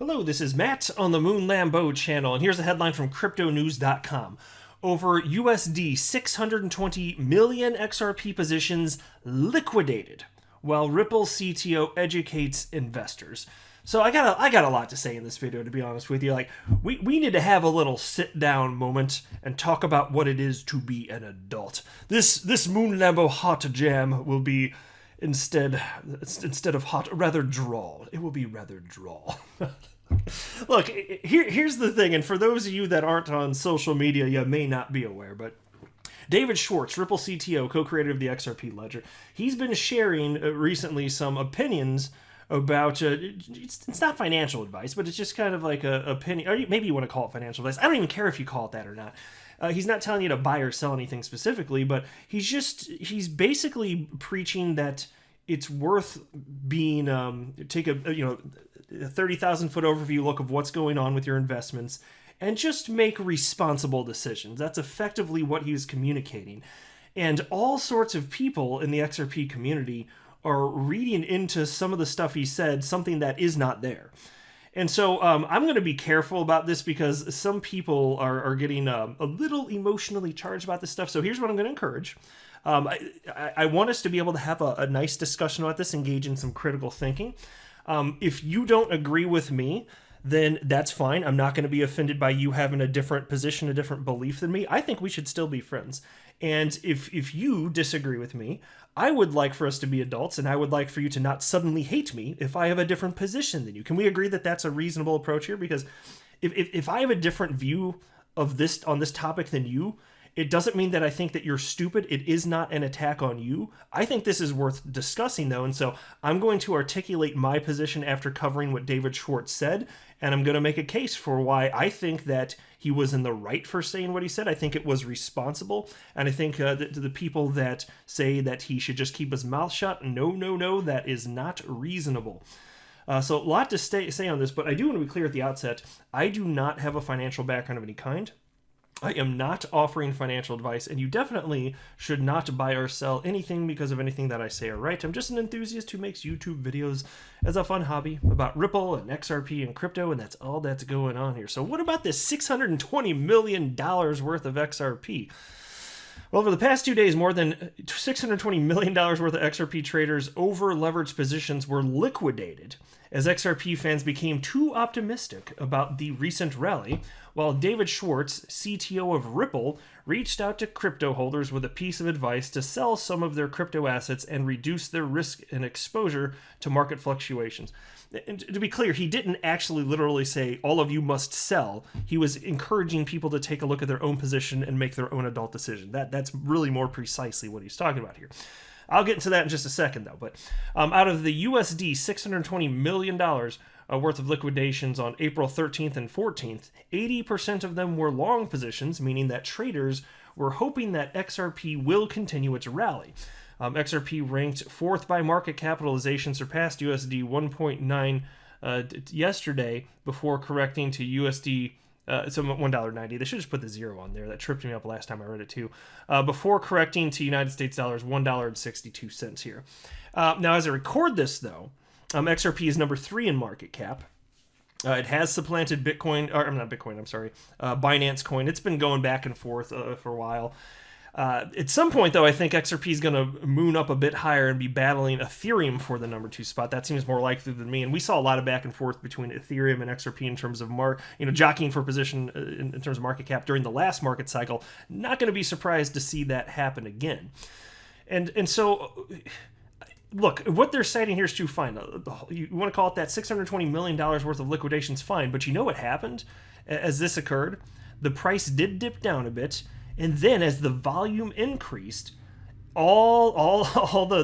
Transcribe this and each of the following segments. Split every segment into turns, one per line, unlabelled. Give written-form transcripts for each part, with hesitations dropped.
Hello, this is Matt on the Moon Lambeau channel, and here's a headline from CryptoNews.com. Over USD 620 million XRP positions liquidated, while Ripple CTO educates investors. So I got a lot to say in this video, to be honest with you. Like, we need to have a little sit-down moment and talk about what it is to be an adult. This Moon Lambeau hot jam will be instead of hot, rather drawl. It will be rather drawl. Look, here's the thing, and for those of you that aren't on social media, you may not be aware, but David Schwartz, Ripple CTO, co-creator of the XRP Ledger, he's been sharing recently some opinions about, it's not financial advice, but it's just kind of like a opinion, or maybe you want to call it financial advice. I don't even care if you call it that or not. He's not telling you to buy or sell anything specifically, but he's basically preaching that it's worth being, take a 30,000 foot overview look of what's going on with your investments and just make responsible decisions. That's effectively what he was communicating. And all sorts of people in the XRP community are reading into some of the stuff he said, something that is not there. And so I'm going to be careful about this because some people are getting a little emotionally charged about this stuff. So here's what I'm going to encourage. I want us to be able to have a nice discussion about this, engage in some critical thinking. If you don't agree with me, then that's fine. I'm not going to be offended by you having a different position, a different belief than me. I think we should still be friends. And if you disagree with me, I would like for us to be adults, and I would like for you to not suddenly hate me if I have a different position than you. Can we agree that that's a reasonable approach here? Because if I have a different view of this on this topic than you, it doesn't mean that I think that you're stupid. It is not an attack on you. I think this is worth discussing, though, and so I'm going to articulate my position after covering what David Schwartz said, and I'm going to make a case for why I think that he was in the right for saying what he said. I think it was responsible, and I think the people that say that he should just keep his mouth shut, no, that is not reasonable. So a lot to say on this, but I do want to be clear at the outset. I do not have a financial background of any kind. I am not offering financial advice, and you definitely should not buy or sell anything because of anything that I say or write. I'm just an enthusiast who makes YouTube videos as a fun hobby about Ripple and XRP and crypto, and that's all that's going on here. So what about this $620 million worth of XRP? Well, over the past 2 days, more than $620 million worth of XRP traders' over-leveraged positions were liquidated as XRP fans became too optimistic about the recent rally, while David Schwartz, CTO of Ripple, reached out to crypto holders with a piece of advice to sell some of their crypto assets and reduce their risk and exposure to market fluctuations. And to be clear, he didn't actually literally say, all of you must sell. He was encouraging people to take a look at their own position and make their own adult decision. That's really more precisely what he's talking about here. I'll get into that in just a second, though. But out of the USD $620 million worth of liquidations on April 13th and 14th, 80% of them were long positions, meaning that traders were hoping that XRP will continue its rally. XRP ranked 4th by market capitalization, surpassed USD 1.9 yesterday before correcting to USD so $1.90. They should just put the zero on there. That tripped me up last time I read it too. Before correcting to United States dollars, $1.62 here. Now, as I record this, though, XRP is number 3 in market cap. It has supplanted Bitcoin, or not Bitcoin, I'm sorry, Binance Coin. It's been going back and forth for a while. At some point, though, I think XRP is going to moon up a bit higher and be battling Ethereum for the number 2 spot. That seems more likely than me. And we saw a lot of back and forth between Ethereum and XRP in terms of jockeying for position in terms of market cap during the last market cycle. Not going to be surprised to see that happen again. And so, look, what they're citing here is too fine. You want to call it that $620 million worth of liquidations, fine. But you know what happened as this occurred? The price did dip down a bit. And then as the volume increased, all the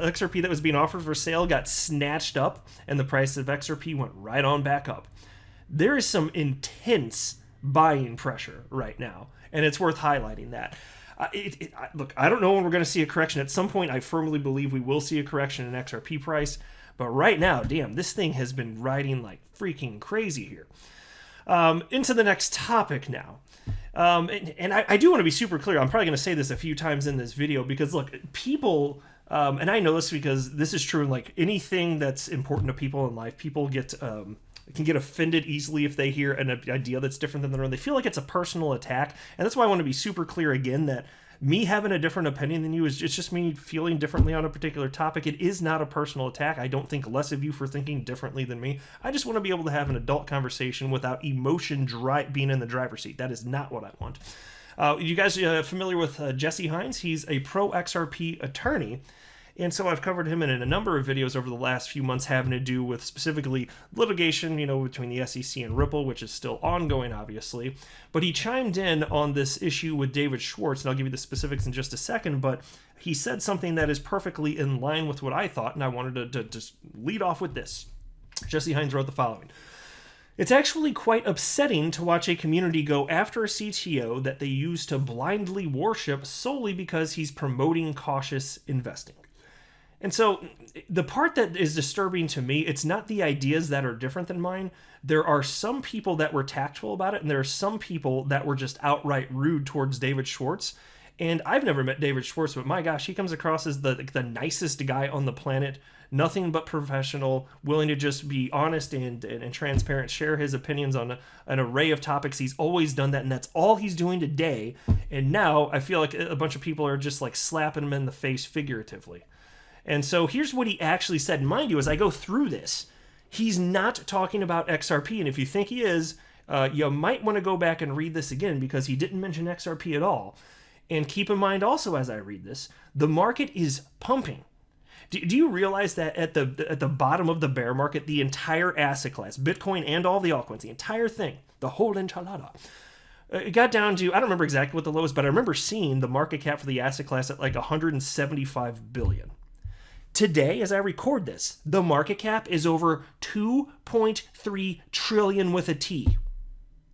XRP that was being offered for sale got snatched up, and the price of XRP went right on back up. There is some intense buying pressure right now, and it's worth highlighting that. Look, I don't know when we're going to see a correction. At some point, I firmly believe we will see a correction in XRP price. But right now, damn, this thing has been riding like freaking crazy here. Into the next topic now. And I do want to be super clear. I'm probably going to say this a few times in this video because, look, people, and I know this because this is true in like anything that's important to people in life, people get can get offended easily if they hear an idea that's different than their own. They feel like it's a personal attack. And that's why I want to be super clear again that me having a different opinion than you is it's just me feeling differently on a particular topic. It is not a personal attack. I don't think less of you for thinking differently than me. I just want to be able to have an adult conversation without emotion being in the driver's seat. That is not what I want. You guys familiar with Jesse Heinz? He's a pro XRP attorney. And so I've covered him in a number of videos over the last few months having to do with specifically litigation, between the SEC and Ripple, which is still ongoing, obviously. But he chimed in on this issue with David Schwartz, and I'll give you the specifics in just a second, but he said something that is perfectly in line with what I thought, and I wanted to just lead off with this. Jesse Heinz wrote the following. It's actually quite upsetting to watch a community go after a CTO that they use to blindly worship solely because he's promoting cautious investing. And so the part that is disturbing to me, it's not the ideas that are different than mine. There are some people that were tactful about it, and there are some people that were just outright rude towards David Schwartz. And I've never met David Schwartz, but my gosh, he comes across as the nicest guy on the planet. Nothing but professional, willing to just be honest and transparent, share his opinions on an array of topics. He's always done that, and that's all he's doing today. And now I feel like a bunch of people are just like slapping him in the face figuratively. And so here's what he actually said. Mind you, as I go through this, he's not talking about XRP. And if you think he is, you might want to go back and read this again because he didn't mention XRP at all. And keep in mind also as I read this, the market is pumping. Do you realize that at the bottom of the bear market, the entire asset class, Bitcoin and all the altcoins, the entire thing, the whole enchilada, it got down to, I don't remember exactly what the low is, but I remember seeing the market cap for the asset class at like 175 billion. Today, as I record this, the market cap is over 2.3 trillion with a T.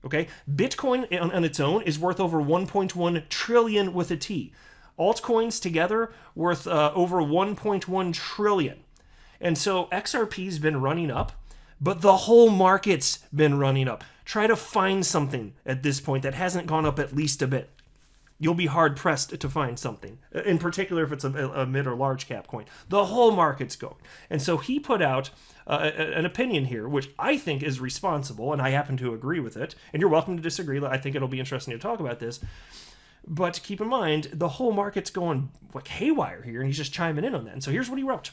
Okay? Bitcoin on its own is worth over 1.1 trillion with a T. Altcoins together worth over 1.1 trillion. And so XRP's been running up, but the whole market's been running up. Try to find something at this point that hasn't gone up at least a bit. You'll be hard-pressed to find something, in particular if it's a mid or large cap coin. The whole market's going. And so he put out an opinion here, which I think is responsible, and I happen to agree with it. And you're welcome to disagree. I think it'll be interesting to talk about this. But keep in mind, the whole market's going like haywire here, and he's just chiming in on that. And so here's what he wrote.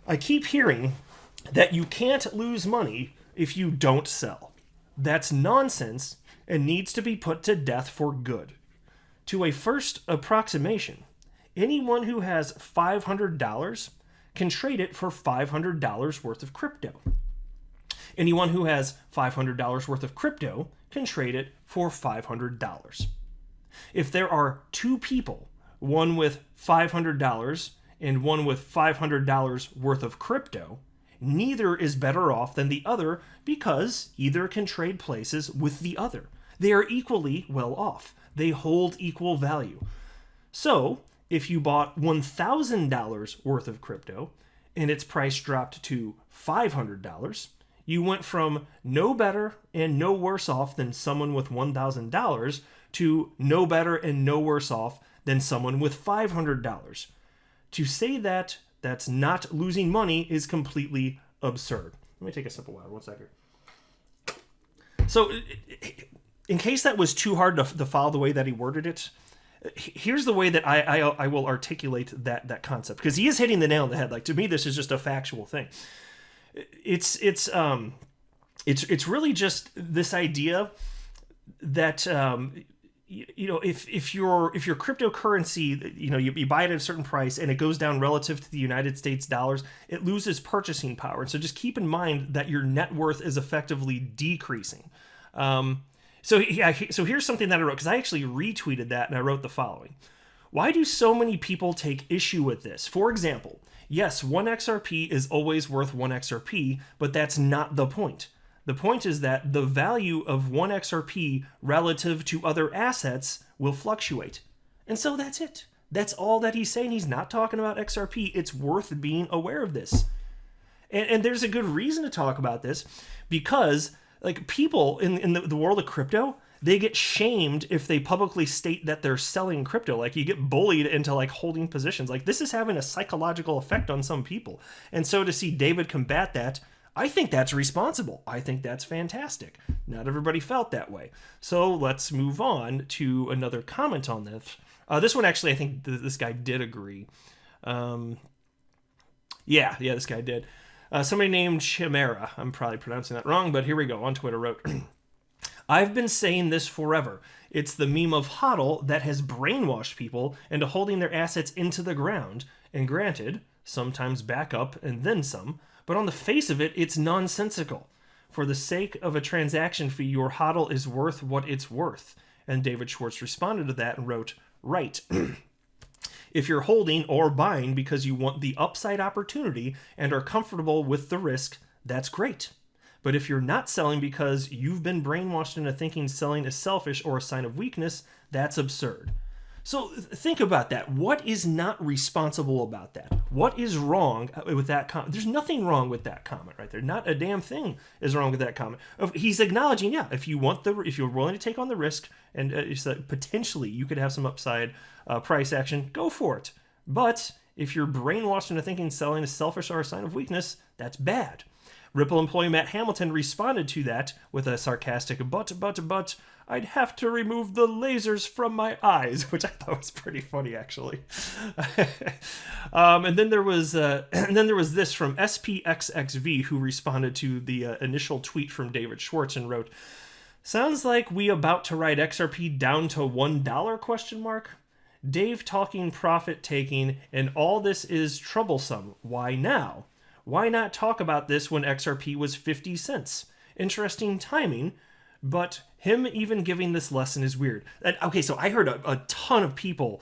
I keep hearing that you can't lose money if you don't sell. That's nonsense and needs to be put to death for good. To a first approximation, anyone who has $500 can trade it for $500 worth of crypto. Anyone who has $500 worth of crypto can trade it for $500. If there are two people, one with $500 and one with $500 worth of crypto, neither is better off than the other because either can trade places with the other. They are equally well off. They hold equal value. So, if you bought $1,000 worth of crypto and its price dropped to $500, you went from no better and no worse off than someone with $1,000 to no better and no worse off than someone with $500. To say that that's not losing money is completely absurd. Let me take a sip of water. 1 second. So, in case that was too hard to follow the way that he worded it, here's the way that I will articulate that concept, because he is hitting the nail on the head. Like, to me, this is just a factual thing. It's really just this idea that if your cryptocurrency, you buy it at a certain price and it goes down relative to the United States dollars, it loses purchasing power. And so just keep in mind that your net worth is effectively decreasing. So here's something that I wrote, because I actually retweeted that and I wrote the following. Why do so many people take issue with this? For example, yes, 1 XRP is always worth 1 XRP, but that's not the point. The point is that the value of 1 XRP relative to other assets will fluctuate. And so that's it. That's all that he's saying. He's not talking about XRP. It's worth being aware of this. And there's a good reason to talk about this, because like people in the world of crypto, they get shamed if they publicly state that they're selling crypto. Like, you get bullied into like holding positions. Like, this is having a psychological effect on some people. And so to see David combat that, I think that's responsible. I think that's fantastic. Not everybody felt that way. So let's move on to another comment on this. This one, actually, I think this guy did agree. Yeah, this guy did. Somebody named Chimera. I'm probably pronouncing that wrong, but here we go. On Twitter wrote, I've been saying this forever. It's the meme of HODL that has brainwashed people into holding their assets into the ground. And granted, sometimes back up and then some. But on the face of it, it's nonsensical. For the sake of a transaction fee, your HODL is worth what it's worth. And David Schwartz responded to that and wrote, right. If you're holding or buying because you want the upside opportunity and are comfortable with the risk, that's great. But if you're not selling because you've been brainwashed into thinking selling is selfish or a sign of weakness, that's absurd. So think about that. What is not responsible about that? What is wrong with that comment? There's nothing wrong with that comment right there. Not a damn thing is wrong with that comment. He's acknowledging, yeah, if you're willing to take on the risk and potentially you could have some upside price action, go for it. But if you're brainwashed into thinking selling is selfish or a sign of weakness, that's bad. Ripple employee Matt Hamilton responded to that with a sarcastic but, I'd have to remove the lasers from my eyes, which I thought was pretty funny, actually. And then there was this from SPXV, who responded to the initial tweet from David Schwartz and wrote, "Sounds like we about to ride XRP down to $1 ? Dave talking profit taking, and all this is troublesome. Why now? Why not talk about this when XRP was 50 cents? Interesting timing, but him even giving this lesson is weird." And, okay, so I heard a ton of people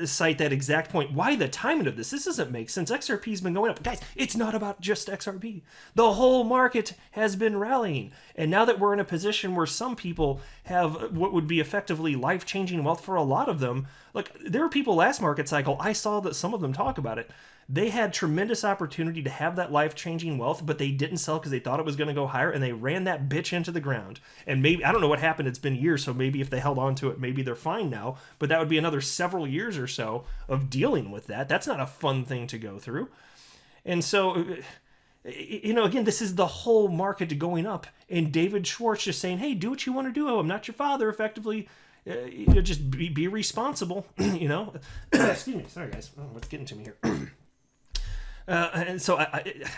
cite that exact point. Why the timing of this? This doesn't make sense. XRP's been going up. Guys, it's not about just XRP. The whole market has been rallying. And now that we're in a position where some people have what would be effectively life-changing wealth for a lot of them, like there were people last market cycle, I saw that some of them talk about it. They had tremendous opportunity to have that life-changing wealth, but they didn't sell because they thought it was going to go higher, and they ran that bitch into the ground. And maybe, I don't know what happened, it's been years, so maybe if they held on to it, maybe they're fine now, but that would be another several years or so of dealing with that. That's not a fun thing to go through. And so, again, this is the whole market going up, and David Schwartz just saying, hey, do what you want to do. I'm not your father, effectively. Just be responsible, Excuse me, sorry guys, what's getting to me here? And so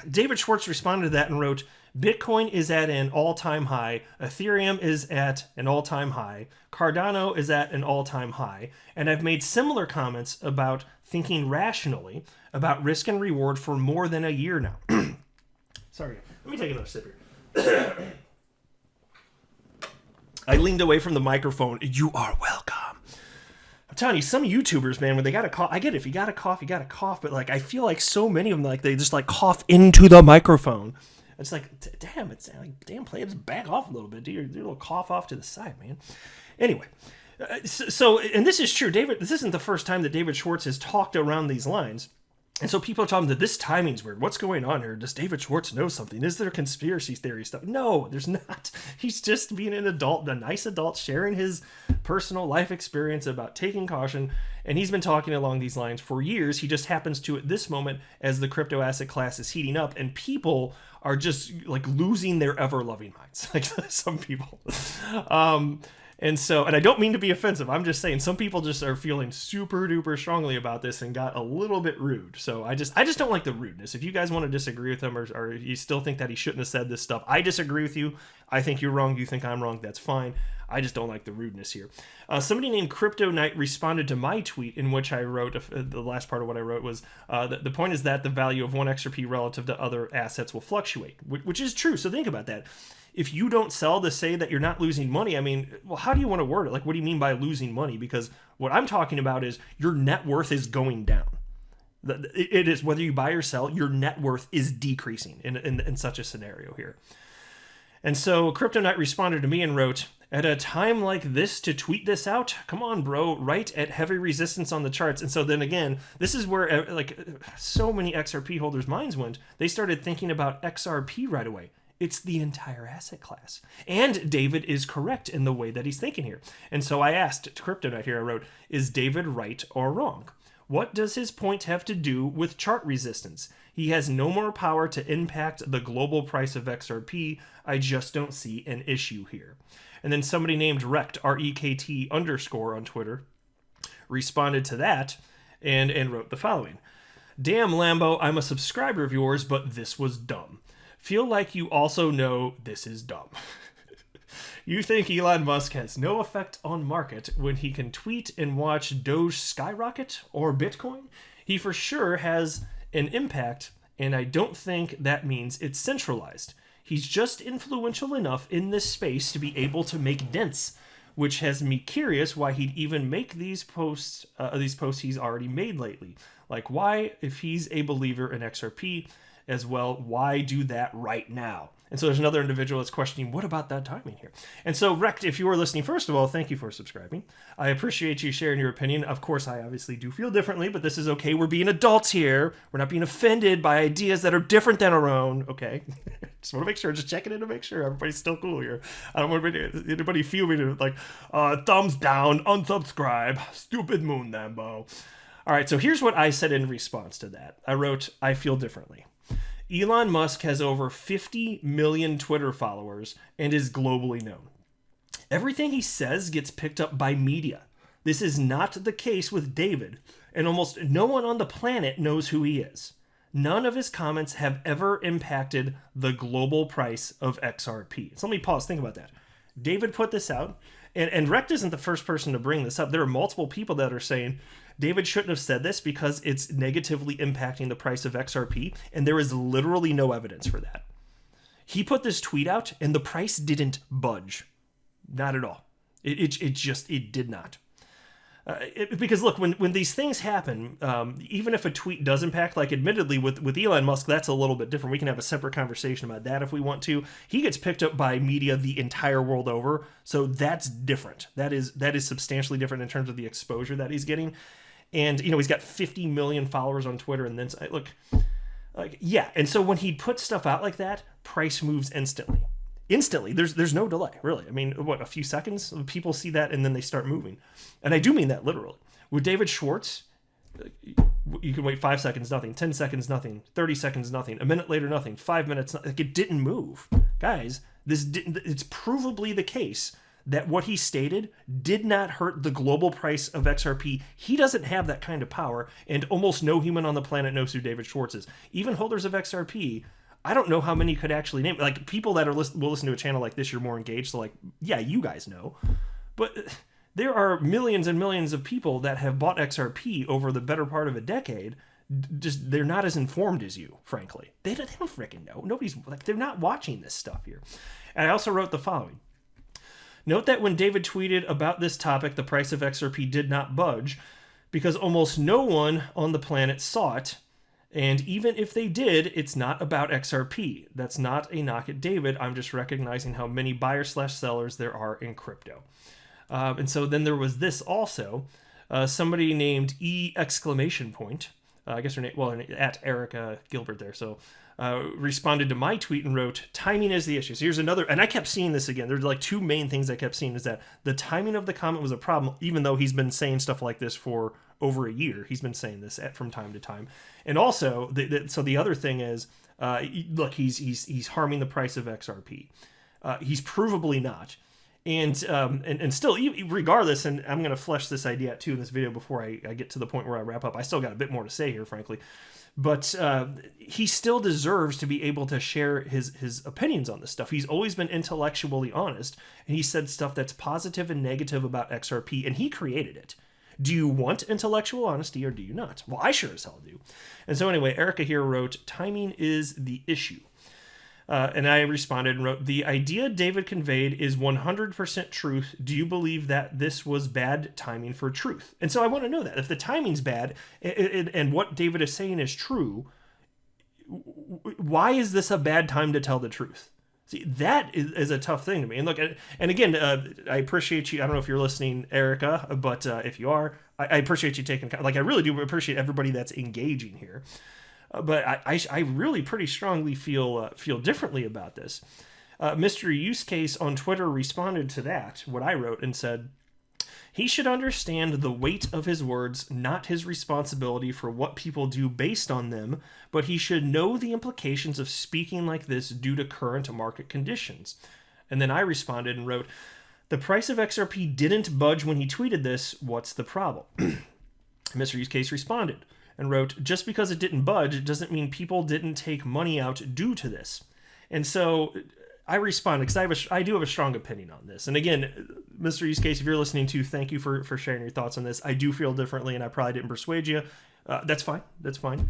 David Schwartz responded to that and wrote, Bitcoin is at an all-time high, Ethereum is at an all-time high, Cardano is at an all-time high, and I've made similar comments about thinking rationally about risk and reward for more than a year now. Sorry, let me take another sip here. I leaned away from the microphone. You are welcome. I'm telling you, some YouTubers, man, when they got a cough, I get it. If you got a cough, you got a cough. But like, I feel like so many of them, like they just like cough into the microphone. It's like, damn, it's like, damn, play it, just back off a little bit. Do your little cough off to the side, man. Anyway, so and this is true, David. This isn't the first time that David Schwartz has talked around these lines. And so people are talking that this timing's weird. What's going on here? Does David Schwartz know something? Is there conspiracy theory stuff? No, there's not. He's just being an adult, a nice adult, sharing his personal life experience about taking caution. And he's been talking along these lines for years. He just happens to, at this moment, as the crypto asset class is heating up, and people are just like losing their ever-loving minds. Like some people. And I don't mean to be offensive. I'm just saying some people just are feeling super duper strongly about this and got a little bit rude. So I just don't like the rudeness. If you guys want to disagree with him or you still think that he shouldn't have said this stuff, I disagree with you. I think you're wrong. You think I'm wrong. That's fine. I just don't like the rudeness here. Somebody named Kryptonite responded to my tweet in which I wrote, the last part of what I wrote was, the point is that the value of one XRP relative to other assets will fluctuate, which is true. So think about that. If you don't sell to say that you're not losing money, I mean, well, how do you want to word it? Like, what do you mean by losing money? Because what I'm talking about is your net worth is going down. It is, whether you buy or sell, your net worth is decreasing in such a scenario here. And so Kryptonite responded to me and wrote, at a time like this to tweet this out? Come on, bro, right at heavy resistance on the charts. And so then again, this is where like so many XRP holders' minds went. They started thinking about XRP right away. It's the entire asset class. And David is correct in the way that he's thinking here. And so I asked Kryptonite here, I wrote, is David right or wrong? What does his point have to do with chart resistance? He has no more power to impact the global price of XRP. I just don't see an issue here. And then somebody named Rekt, R-E-K-T _ on Twitter, responded to that and wrote the following. Damn, Lambo, I'm a subscriber of yours, but this was dumb. Feel like you also know this is dumb. You think Elon Musk has no effect on market when he can tweet and watch Doge skyrocket or Bitcoin? He for sure has an impact, and I don't think that means it's centralized. He's just influential enough in this space to be able to make dents, which has me curious why he'd even make these posts he's already made lately. Like, why, if he's a believer in XRP as well, why do that right now? And so there's another individual that's questioning, what about that timing here? And so, Rekt, if you are listening, first of all, thank you for subscribing. I appreciate you sharing your opinion. Of course, I obviously do feel differently, but this is okay. We're being adults here. We're not being offended by ideas that are different than our own, okay? Just want to make sure, just checking in to make sure everybody's still cool here. I don't want anybody feel me to, like, thumbs down, unsubscribe, stupid moon Lambo. All right, so here's what I said in response to that. I wrote, I feel differently. Elon Musk has over 50 million Twitter followers and is globally known. Everything he says gets picked up by media. This is not the case with David, and almost no one on the planet knows who he is. None of his comments have ever impacted the global price of XRP. So let me pause, think about that. David put this out, and Rekt isn't the first person to bring this up. There are multiple people that are saying, David shouldn't have said this because it's negatively impacting the price of XRP, and there is literally no evidence for that. He put this tweet out, and the price didn't budge. Not at all. It did not. Because look, when these things happen, even if a tweet does impact, like admittedly with Elon Musk, that's a little bit different. We can have a separate conversation about that if we want to. He gets picked up by media the entire world over, so that's different. That is substantially different in terms of the exposure that he's getting. And, you know, he's got 50 million followers on Twitter. And then, look, like, yeah. And so when he puts stuff out like that, price moves instantly. Instantly. There's no delay, really. I mean, what, a few seconds? People see that and then they start moving. And I do mean that literally. With David Schwartz, you can wait 5 seconds, nothing. 10 seconds, nothing. 30 seconds, nothing. A minute later, nothing. 5 minutes, like, it didn't move. Guys, it's provably the case that what he stated did not hurt the global price of XRP. He doesn't have that kind of power, and almost no human on the planet knows who David Schwartz is. Even holders of XRP, I don't know how many could actually name. Like, people that will listen to a channel like this, you're more engaged, so like, yeah, you guys know. But there are millions and millions of people that have bought XRP over the better part of a decade. Just, they're not as informed as you, frankly. They don't freaking know. Nobody's, like, they're not watching this stuff here. And I also wrote the following. Note that when David tweeted about this topic, the price of XRP did not budge because almost no one on the planet saw it. And even if they did, it's not about XRP. That's not a knock at David. I'm just recognizing how many buyers/sellers there are in crypto. And so then there was this also. Somebody named E! I guess her name, well, at Erica Gilbert there. So responded to my tweet and wrote, timing is the issue. So here's another, and I kept seeing this again. There's like two main things I kept seeing is that the timing of the comment was a problem, even though he's been saying stuff like this for over a year. He's been saying this from time to time. And also, so the other thing is, look, he's harming the price of XRP. He's provably not. And still, regardless, and I'm going to flesh this idea out too in this video before I get to the point where I wrap up. I still got a bit more to say here, frankly. But he still deserves to be able to share his opinions on this stuff. He's always been intellectually honest, and he said stuff that's positive and negative about XRP, and he created it. Do you want intellectual honesty or do you not? Well, I sure as hell do. And so anyway, Erica here wrote, timing is the issue. And I responded and wrote, the idea David conveyed is 100% truth. Do you believe that this was bad timing for truth? And so I want to know that. If the timing's bad and what David is saying is true, why is this a bad time to tell the truth? See, that is a tough thing to me. And look, and again, I appreciate you. I don't know if you're listening, Erica, but if you are, I appreciate you taking, like, I really do appreciate everybody that's engaging here. But I really pretty strongly feel differently about this. Mr. Use Case on Twitter responded to that, what I wrote, and said, He should understand the weight of his words, not his responsibility for what people do based on them, but he should know the implications of speaking like this due to current market conditions. And then I responded and wrote, the price of XRP didn't budge when he tweeted this. What's the problem? Mr. Use Case responded and wrote, just because it didn't budge, it doesn't mean people didn't take money out due to this. And so I responded because I do have a strong opinion on this. And again, Mr. Use Case, if you're listening to, thank you for sharing your thoughts on this. I do feel differently, and I probably didn't persuade you. That's fine. That's fine.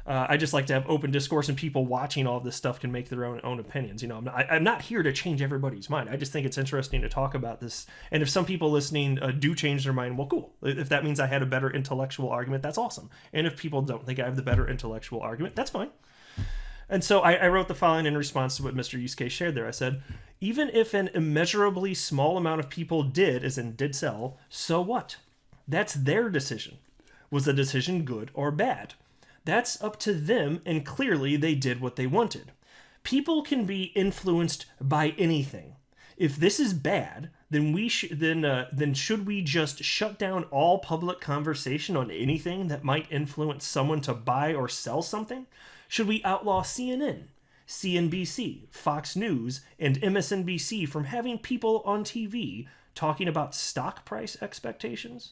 I just like to have open discourse, and people watching all of this stuff can make their own opinions. You know, I'm not here to change everybody's mind. I just think it's interesting to talk about this. And if some people listening do change their mind, well, cool. If that means I had a better intellectual argument, that's awesome. And if people don't think I have the better intellectual argument, that's fine. And so I wrote the following in response to what Mr. Use Case shared there. I said, even if an immeasurably small amount of people did sell, so what? That's their decision. Was the decision good or bad? That's up to them, and clearly they did what they wanted. People can be influenced by anything. If this is bad, then should we just shut down all public conversation on anything that might influence someone to buy or sell something? Should we outlaw CNN, CNBC, Fox News, and MSNBC from having people on TV talking about stock price expectations?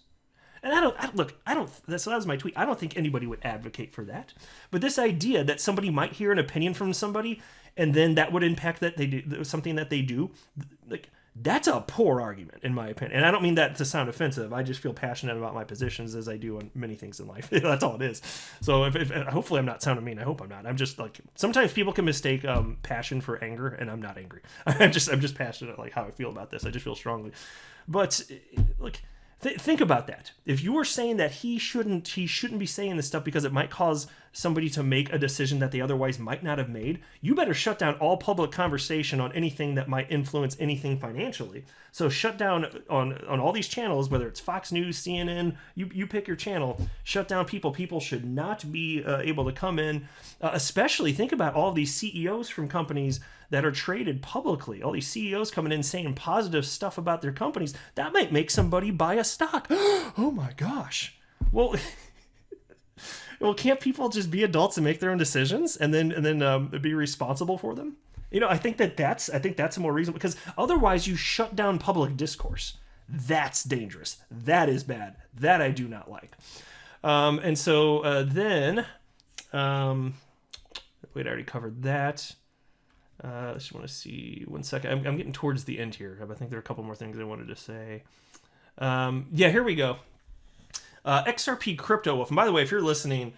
And that was my tweet. I don't think anybody would advocate for that. But this idea that somebody might hear an opinion from somebody and then that would impact that they do something that they do, like, that's a poor argument, in my opinion. And I don't mean that to sound offensive. I just feel passionate about my positions as I do on many things in life. That's all it is. So if hopefully I'm not sounding mean. I hope I'm not. I'm just like, sometimes people can mistake passion for anger, and I'm not angry. I'm just passionate, like how I feel about this. I just feel strongly. But like, think about that. If you were saying that he shouldn't be saying this stuff because it might cause somebody to make a decision that they otherwise might not have made, you better shut down all public conversation on anything that might influence anything financially. So shut down on all these channels, whether it's Fox News, CNN, you pick your channel, shut down people. People should not be able to come in, especially think about all these CEOs from companies that are traded publicly. All these CEOs coming in saying positive stuff about their companies. That might make somebody buy a stock. Oh my gosh. Well, can't people just be adults and make their own decisions and then be responsible for them? You know, I think that's a more reasonable, because otherwise you shut down public discourse. That's dangerous. That is bad. That I do not like. And so then, wait, I already covered that. I just want to see 1 second. I'm getting towards the end here. I think there are a couple more things I wanted to say. Yeah, here we go. XRP Crypto Wolf. And by the way, if you're listening,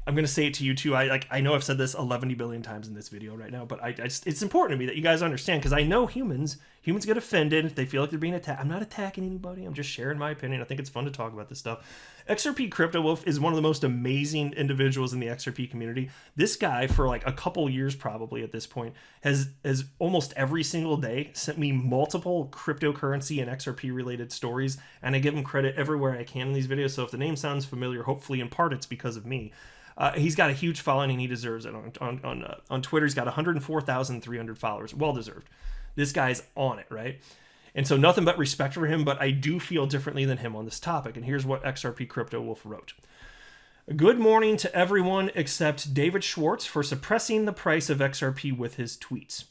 I'm going to say it to you too. I know I've said this 11 billion times in this video right now, but it's important to me that you guys understand, because I know humans get offended. They feel like they're being attacked. I'm not attacking anybody. I'm just sharing my opinion. I think it's fun to talk about this stuff. XRP Crypto Wolf is one of the most amazing individuals in the XRP community. This guy, for like a couple years probably at this point, has almost every single day sent me multiple cryptocurrency and XRP related stories, and I give him credit everywhere I can in these videos. So if the name sounds familiar, hopefully in part it's because of me. He's got a huge following, and he deserves it. On Twitter, he's got 104,300 followers. Well deserved. This guy's on it, right? And so nothing but respect for him, but I do feel differently than him on this topic. And here's what XRP Crypto Wolf wrote. Good morning to everyone except David Schwartz for suppressing the price of XRP with his tweets.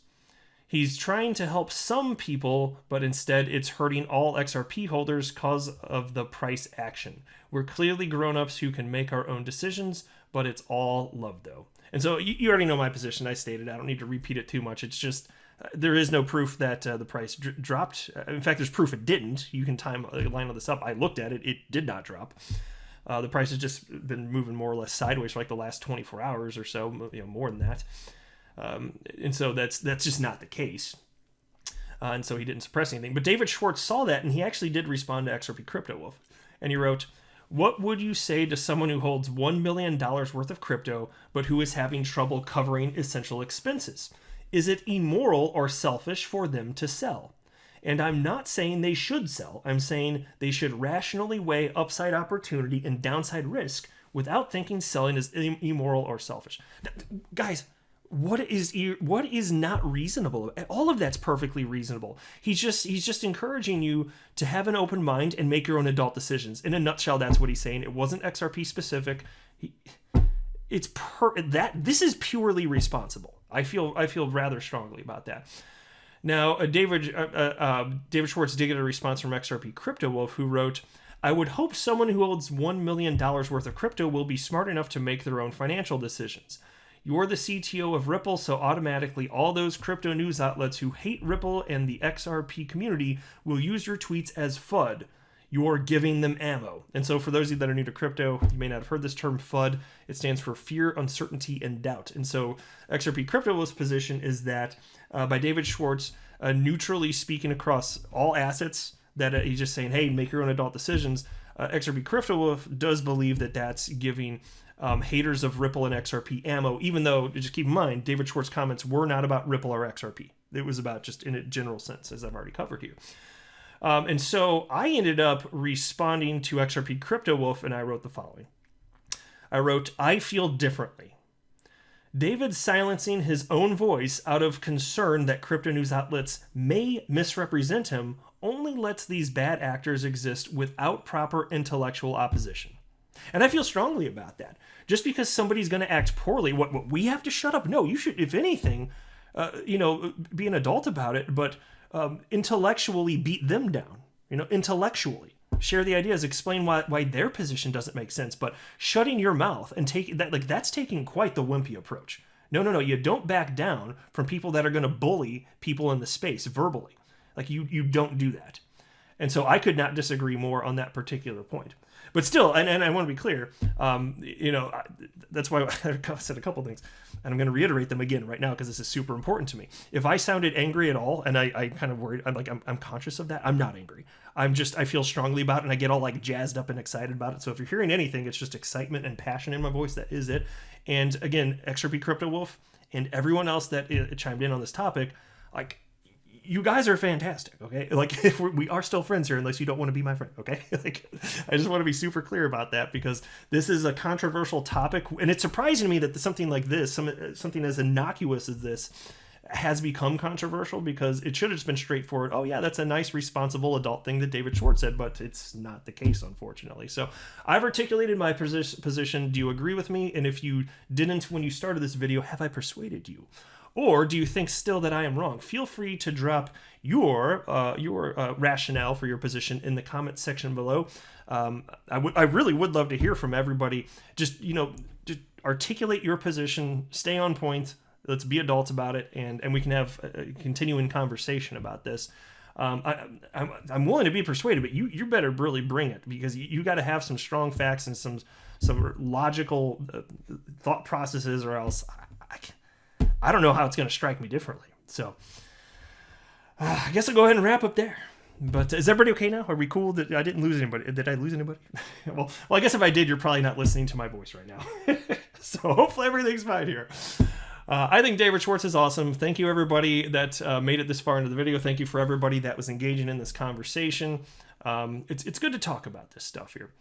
He's trying to help some people, but instead it's hurting all XRP holders because of the price action. We're clearly grown-ups who can make our own decisions, but it's all love, though. And so you already know my position. I stated. I don't need to repeat it too much. It's just there is no proof that the price dropped. In fact, there's proof it didn't. You can line all this up. I looked at it. It did not drop. The price has just been moving more or less sideways for like the last 24 hours or so, more than that. And so that's just not the case. And so he didn't suppress anything. But David Schwartz saw that, and he actually did respond to XRP Crypto Wolf. And he wrote, what would you say to someone who holds $1 million worth of crypto, but who is having trouble covering essential expenses? Is it immoral or selfish for them to sell? And I'm not saying they should sell. I'm saying they should rationally weigh upside opportunity and downside risk without thinking selling is immoral or selfish. Guys, what is not reasonable? All of that's perfectly reasonable. He's just encouraging you to have an open mind and make your own adult decisions. In a nutshell, that's what he's saying. It wasn't XRP specific. This is purely responsible. I feel rather strongly about that. Now, David Schwartz did get a response from XRP Crypto Wolf, who wrote, "I would hope someone who holds $1 million worth of crypto will be smart enough to make their own financial decisions. You're the CTO of Ripple, so automatically all those crypto news outlets who hate Ripple and the XRP community will use your tweets as FUD. You're giving them ammo." And so for those of you that are new to crypto, you may not have heard this term FUD. It stands for fear, uncertainty, and doubt. And so XRP Crypto Wolf's position is that by David Schwartz, neutrally speaking across all assets, that he's just saying, hey, make your own adult decisions. XRP Crypto Wolf does believe that that's giving haters of Ripple and XRP ammo, even though, just keep in mind, David Schwartz's comments were not about Ripple or XRP. It was about just in a general sense, as I've already covered here. And so I ended up responding to XRP Crypto Wolf, and I wrote the following. I wrote, "I feel differently. David silencing his own voice out of concern that crypto news outlets may misrepresent him only lets these bad actors exist without proper intellectual opposition." And I feel strongly about that. Just because somebody's going to act poorly, what we have to shut up? No, you should, if anything, be an adult about it, but intellectually beat them down. Intellectually share the ideas, explain why their position doesn't make sense. But shutting your mouth and take that, that's taking quite the wimpy approach. No, you don't back down from people that are going to bully people in the space verbally. You don't do that. And so I could not disagree more on that particular point. But still, and I want to be clear, that's why I said a couple things, and I'm going to reiterate them again right now because this is super important to me. If I sounded angry at all, and I kind of worried, I'm conscious of that. I'm not angry. I feel strongly about it, and I get all jazzed up and excited about it. So if you're hearing anything, it's just excitement and passion in my voice. That is it. And again, XRP Crypto Wolf and everyone else that chimed in on this topic, you guys are fantastic, okay? We are still friends here unless you don't want to be my friend, okay? I just want to be super clear about that because this is a controversial topic, and it's surprising to me that something like this, something as innocuous as this, has become controversial because it should have just been straightforward. Oh yeah, that's a nice, responsible adult thing that David Schwartz said, but it's not the case, unfortunately. So I've articulated my position. Do you agree with me? And if you didn't when you started this video, have I persuaded you? Or do you think still that I am wrong? Feel free to drop your rationale for your position in the comment section below. I really would love to hear from everybody. Just articulate your position, stay on point. Let's be adults about it, and we can have a continuing conversation about this. I'm willing to be persuaded, but you better really bring it because you got to have some strong facts and some logical thought processes, or else I don't know how it's going to strike me differently. So I guess I'll go ahead and wrap up there. But is everybody okay now? Are we cool? That I didn't lose anybody? Did I lose anybody? well, I guess if I did, you're probably not listening to my voice right now. So hopefully everything's fine here. I think David Schwartz is awesome. Thank you, everybody that made it this far into the video. Thank you for everybody that was engaging in this conversation. It's good to talk about this stuff here.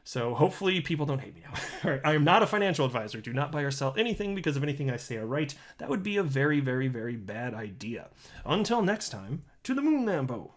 So hopefully people don't hate me now. All right, I am not a financial advisor. Do not buy or sell anything because of anything I say or write. That would be a very, very, very bad idea. Until next time, to the moon, Lambo.